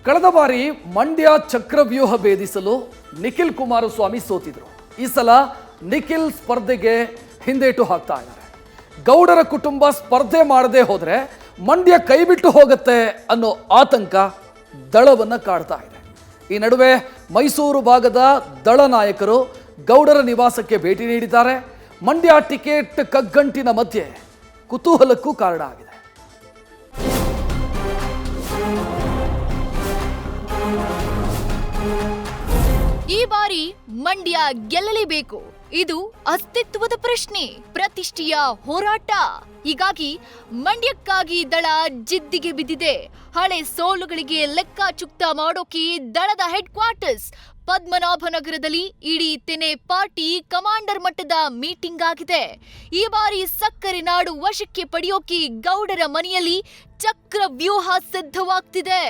ಕಳೆದ ಬಾರಿ ಮಂಡ್ಯ ಚಕ್ರವ್ಯೂಹ ಭೇದಿಸಲು ನಿಖಿಲ್ ಕುಮಾರಸ್ವಾಮಿ ಸೋತಿದ್ರು. ಈ ಸಲ ನಿಖಿಲ್ ಸ್ಪರ್ಧೆಗೆ ಹಿಂದೇಟು ಹಾಕ್ತಾ ಇದ್ದಾರೆ. ಗೌಡರ ಕುಟುಂಬ ಸ್ಪರ್ಧೆ ಮಾಡದೆ ಹೋದ್ರೆ ಮಂಡ್ಯ ಕೈಬಿಟ್ಟು ಹೋಗುತ್ತೆ ಅನ್ನೋ ಆತಂಕ ದಳವನ್ನ ಕಾಡ್ತಾ ಇದೆ. ಈ ನಡುವೆ ಮೈಸೂರು ಭಾಗದ ದಳ ನಾಯಕರು ಗೌಡರ ನಿವಾಸಕ್ಕೆ ಭೇಟಿ ನೀಡಿದ್ದಾರೆ. ಮಂಡ್ಯ ಟಿಕೆಟ್ ಕಗ್ಗಂಟಿನ ಮಧ್ಯೆ ಕುತೂಹಲಕ್ಕೂ ಕಾರಣ ಆಗಿದೆ. ಈ ಬಾರಿ ಮಂಡ್ಯ ಗೆಲ್ಲಲೇಬೇಕು. ಇದು ಅಸ್ತಿತ್ವದ ಪ್ರಶ್ನೆ, ಪ್ರತಿಷ್ಠೆಯ ಹೋರಾಟ. ಹೀಗಾಗಿ ಮಂಡ್ಯಕ್ಕಾಗಿ ದಳ ಜಿದ್ದಿಗೆ ಬಿದ್ದಿದೆ. ಹಳೆ ಸೋಲುಗಳಿಗೆ ಲೆಕ್ಕಾಚುಕ್ತ ಮಾಡೋಕೆ ದಳದ ಹೆಡ್ ಕ್ವಾರ್ಟರ್ಸ್ ಪದ್ಮನಾಭನಗರದಲ್ಲಿ ಇಡೀ ತೆನೆ ಪಾರ್ಟಿ ಕಮಾಂಡರ್ ಮಟ್ಟದ ಮೀಟಿಂಗ್ ಆಗಿದೆ. ಈ ಬಾರಿ ಸಕ್ಕರೆ ನಾಡು ವಶಕ್ಕೆ ಪಡೆಯೋಕೆ ಗೌಡರ ಮನೆಯಲ್ಲಿ ಚಕ್ರ ವ್ಯೂಹ ಸಿದ್ಧವಾಗ್ತಿದೆ.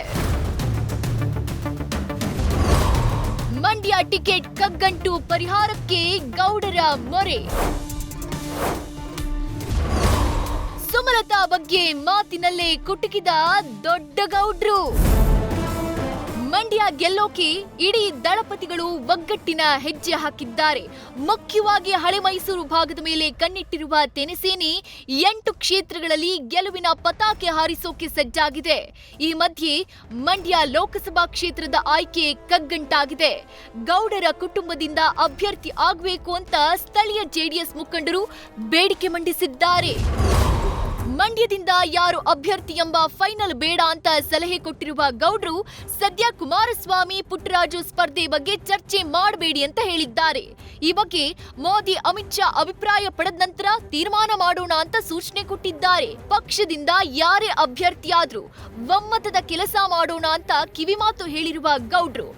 ಮಂಡ್ಯ ಟಿಕೆಟ್ ಕಗ್ಗಂಟು ಪರಿಹಾರಕ್ಕೆ ಗೌಡರ ಮೊರೆ. ಸುಮಲತಾ ಬಗ್ಗೆ ಮಾತಿನಲ್ಲೇ ಕುಟುಕಿದ ದೊಡ್ಡ ಗೌಡ್ರು. ಮಂಡ್ಯ ಗೆಲ್ಲೋಕೆ ಇಡೀ ದಳಪತಿಗಳು ಒಗ್ಗಟ್ಟಿನ ಹೆಜ್ಜೆ ಹಾಕಿದ್ದಾರೆ. ಮುಖ್ಯವಾಗಿ ಹಳೆ ಮೈಸೂರು ಭಾಗದ ಮೇಲೆ ಕಣ್ಣಿಟ್ಟಿರುವ ತೆನೆಸೇನೆ 8 ಕ್ಷೇತ್ರಗಳಲ್ಲಿ ಗೆಲುವಿನ ಪತಾಕೆ ಹಾರಿಸೋಕೆ ಸಜ್ಜಾಗಿದೆ. ಈ ಮಧ್ಯೆ ಮಂಡ್ಯ ಲೋಕಸಭಾ ಕ್ಷೇತ್ರದ ಆಯ್ಕೆ ಕಗ್ಗಂಟಾಗಿದೆ. ಗೌಡರ ಕುಟುಂಬದಿಂದ ಅಭ್ಯರ್ಥಿ ಆಗಬೇಕು ಅಂತ ಸ್ಥಳೀಯ ಜೆಡಿಎಸ್ ಮುಖಂಡರು ಬೇಡಿಕೆ ಮಂಡಿಸಿದ್ದಾರೆ. ಮಂಡ್ಯದಿಂದ ಯಾರು ಅಭ್ಯರ್ಥಿ ಎಂಬ ಫೈನಲ್ ಬೇಡ ಅಂತ ಸಲಹೆ ಕೊಟ್ಟಿರುವ ಗೌಡ್ರು ಸದ್ಯ ಕುಮಾರಸ್ವಾಮಿ ಪುಟ್ಟರಾಜು ಸ್ಪರ್ಧೆ ಬಗ್ಗೆ ಚರ್ಚೆ ಮಾಡಬೇಡಿ ಅಂತ ಹೇಳಿದ್ದಾರೆ. ಈ ಬಗ್ಗೆ ಮೋದಿ ಅಮಿತ್ ಶಾ ಅಭಿಪ್ರಾಯ ಪಡೆದ ನಂತರ ತೀರ್ಮಾನ ಮಾಡೋಣ ಅಂತ ಸೂಚನೆ ಕೊಟ್ಟಿದ್ದಾರೆ. ಪಕ್ಷದಿಂದ ಯಾರೇ ಅಭ್ಯರ್ಥಿಯಾದ್ರೂ ಒಮ್ಮತದ ಕೆಲಸ ಮಾಡೋಣ ಅಂತ ಕಿವಿಮಾತು ಹೇಳಿರುವ ಗೌಡ್ರು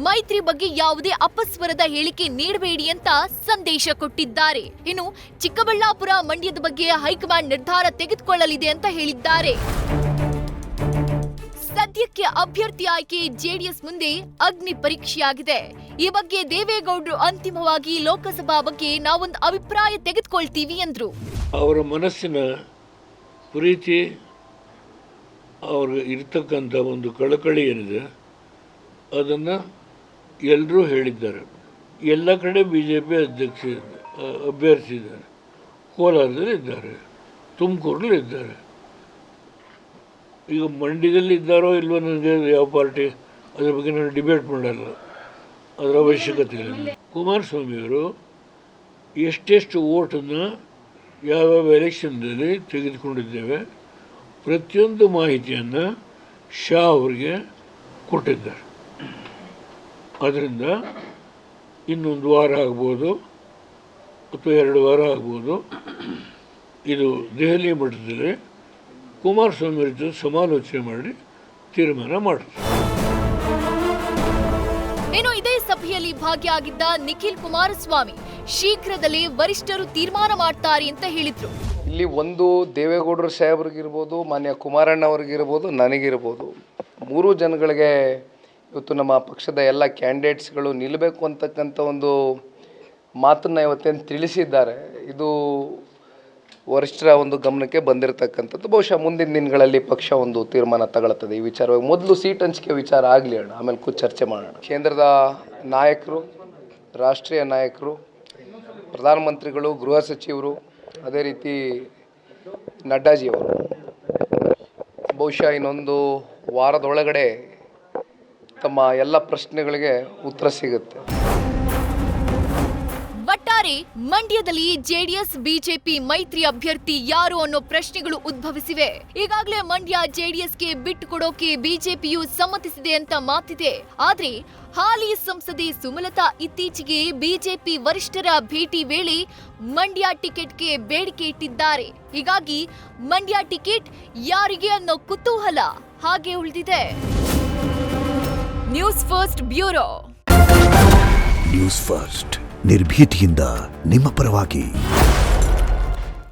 ಮೈತ್ರಿ ಬಗ್ಗೆ ಯಾವುದೇ ಅಪಸ್ವರದ ಹೇಳಿಕೆ ನೀಡಬೇಡಿ ಅಂತ ಸಂದೇಶ ಕೊಟ್ಟಿದ್ದಾರೆ. ಇನ್ನು ಚಿಕ್ಕಬಳ್ಳಾಪುರ ಮಂಡ್ಯದ ಬಗ್ಗೆ ಹೈಕಮಾಂಡ್ ನಿರ್ಧಾರ ತೆಗೆದುಕೊಳ್ಳಲಿದೆ ಅಂತ ಹೇಳಿದ್ದಾರೆ. ಸದ್ಯಕ್ಕೆ ಅಭ್ಯರ್ಥಿ ಆಯ್ಕೆ ಜೆಡಿಎಸ್ ಮುಂದೆ ಅಗ್ನಿ ಪರೀಕ್ಷೆಯಾಗಿದೆ. ಈ ಬಗ್ಗೆ ದೇವೇಗೌಡರು ಅಂತಿಮವಾಗಿ ಲೋಕಸಭಾ ಬಗ್ಗೆ ನಾವೊಂದು ಅಭಿಪ್ರಾಯ ತೆಗೆದುಕೊಳ್ತೀವಿ ಎಂದ್ರು. ಅವರ ಮನಸ್ಸಿನ ಪ್ರೀತಿ, ಅವ್ರಿಗೆ ಇರ್ತಕ್ಕಂಥ ಒಂದು ಕಳಕಳಿ ಏನಿದೆ ಅದನ್ನು ಎಲ್ಲರೂ ಹೇಳಿದ್ದಾರೆ. ಎಲ್ಲ ಕಡೆ BJP ಅಭ್ಯರ್ಥಿ ಇದ್ದಾರೆ. ಕೋಲಾರದಲ್ಲಿ ಇದ್ದಾರೆ, ತುಮಕೂರಲ್ಲಿ ಇದ್ದಾರೆ. ಈಗ ಮಂಡ್ಯದಲ್ಲಿ ಇದ್ದಾರೋ ಇಲ್ವೋ ನನಗೆ ಯಾವ ಪಾರ್ಟಿ ಅದ್ರ ಬಗ್ಗೆ ನಾನು ಡಿಬೇಟ್ ಮಾಡಲ್ಲ, ಅದರ ಅವಶ್ಯಕತೆ ಇಲ್ಲ. ಕುಮಾರಸ್ವಾಮಿಯವರು ಎಷ್ಟೆಷ್ಟು ಓಟನ್ನು ಯಾವ್ಯಾವ ಎಲೆಕ್ಷನ್ದಲ್ಲಿ ತೆಗೆದುಕೊಂಡಿದ್ದೇವೆ ಪ್ರತಿಯೊಂದು ಮಾಹಿತಿಯನ್ನು ಶಾ ಅವರಿಗೆ ಕೊಟ್ಟಿದ್ದಾರೆ. ಅದರಿಂದ ಇನ್ನೊಂದು ವಾರ ಆಗ್ಬೋದು ಅಥವಾ 2 ವಾರ ಆಗ್ಬೋದು, ಇದು ದೆಹಲಿ ಮಟ್ಟದಲ್ಲಿ ಕುಮಾರಸ್ವಾಮಿ ಜೊತೆ ಸಮಾಲೋಚನೆ ಮಾಡಿ ತೀರ್ಮಾನ ಮಾಡುತ್ತೆ. ಇನ್ನು ಇದೇ ಸಭೆಯಲ್ಲಿ ಭಾಗಿಯಾಗಿದ್ದ ನಿಖಿಲ್ ಕುಮಾರಸ್ವಾಮಿ ಶೀಘ್ರದಲ್ಲೇ ವರಿಷ್ಠರು ತೀರ್ಮಾನ ಮಾಡ್ತಾರೆ ಅಂತ ಹೇಳಿದ್ರು. ಇಲ್ಲಿ ಒಂದು ದೇವೇಗೌಡರು ಸಾಹೇಬ್ರಿಗಿರ್ಬೋದು, ಮಾನ್ಯ ಕುಮಾರಣ್ಣ ಅವ್ರಿಗಿರ್ಬೋದು, ನನಗಿರ್ಬೋದು, 3 ಜನಗಳಿಗೆ ಇವತ್ತು ನಮ್ಮ ಪಕ್ಷದ ಎಲ್ಲ ಕ್ಯಾಂಡಿಡೇಟ್ಸ್ಗಳು ನಿಲ್ಲಬೇಕು ಅಂತಕ್ಕಂಥ ಒಂದು ಮಾತನ್ನು ಇವತ್ತೇನು ತಿಳಿಸಿದ್ದಾರೆ. ಇದು ವರಿಷ್ಠರ ಒಂದು ಗಮನಕ್ಕೆ ಬಂದಿರತಕ್ಕಂಥದ್ದು. ಬಹುಶಃ ಮುಂದಿನ ದಿನಗಳಲ್ಲಿ ಪಕ್ಷ ಒಂದು ತೀರ್ಮಾನ ತಗೊಳ್ತದೆ ಈ ವಿಚಾರವಾಗಿ. ಮೊದಲು ಸೀಟ್ ಹಂಚಿಕೆ ವಿಚಾರ ಆಗಲಿ ಅಣ್ಣ, ಆಮೇಲೆ ಕೂತು ಚರ್ಚೆ ಮಾಡೋಣ. ಕೇಂದ್ರದ ನಾಯಕರು, ರಾಷ್ಟ್ರೀಯ ನಾಯಕರು, ಪ್ರಧಾನಮಂತ್ರಿಗಳು, ಗೃಹ ಸಚಿವರು, ಅದೇ ರೀತಿ ನಡ್ಡಾಜಿಯವರು ಬಹುಶಃ ಇನ್ನೊಂದು ವಾರದೊಳಗಡೆ ತಮ್ಮ ಎಲ್ಲ ಪ್ರಶ್ನೆಗಳಿಗೆ ಉತ್ತರ ಸಿಗುತ್ತೆ. ಒಟ್ಟಾರೆ ಮಂಡ್ಯದಲ್ಲಿ ಜೆಡಿಎಸ್ ಬಿಜೆಪಿ ಮೈತ್ರಿ ಅಭ್ಯರ್ಥಿ ಯಾರು ಅನ್ನೋ ಪ್ರಶ್ನೆಗಳು ಉದ್ಭವಿಸಿವೆ. ಈಗಾಗಲೇ ಮಂಡ್ಯ ಜೆಡಿಎಸ್ಗೆ ಬಿಟ್ಟು ಕೊಡೋಕೆ ಬಿಜೆಪಿಯು ಸಮ್ಮತಿಸಿದೆ ಅಂತ ಮಾತಿದೆ. ಆದ್ರೆ ಹಾಲಿ ಸಂಸದೆ ಸುಮಲತಾ ಇತ್ತೀಚೆಗೆ ಬಿಜೆಪಿ ವರಿಷ್ಠರ ಭೇಟಿ ವೇಳೆ ಮಂಡ್ಯ ಟಿಕೆಟ್ಗೆ ಬೇಡಿಕೆ ಇಟ್ಟಿದ್ದಾರೆ. ಹೀಗಾಗಿ ಮಂಡ್ಯ ಟಿಕೆಟ್ ಯಾರಿಗೆ ಅನ್ನೋ ಕುತೂಹಲ ಹಾಗೆ ಉಳಿದಿದೆ. News first bureau. News first ನಿರ್ಭೀತಿಯಿಂದ ನಿಮ್ಮ ಪರವಾಗಿ.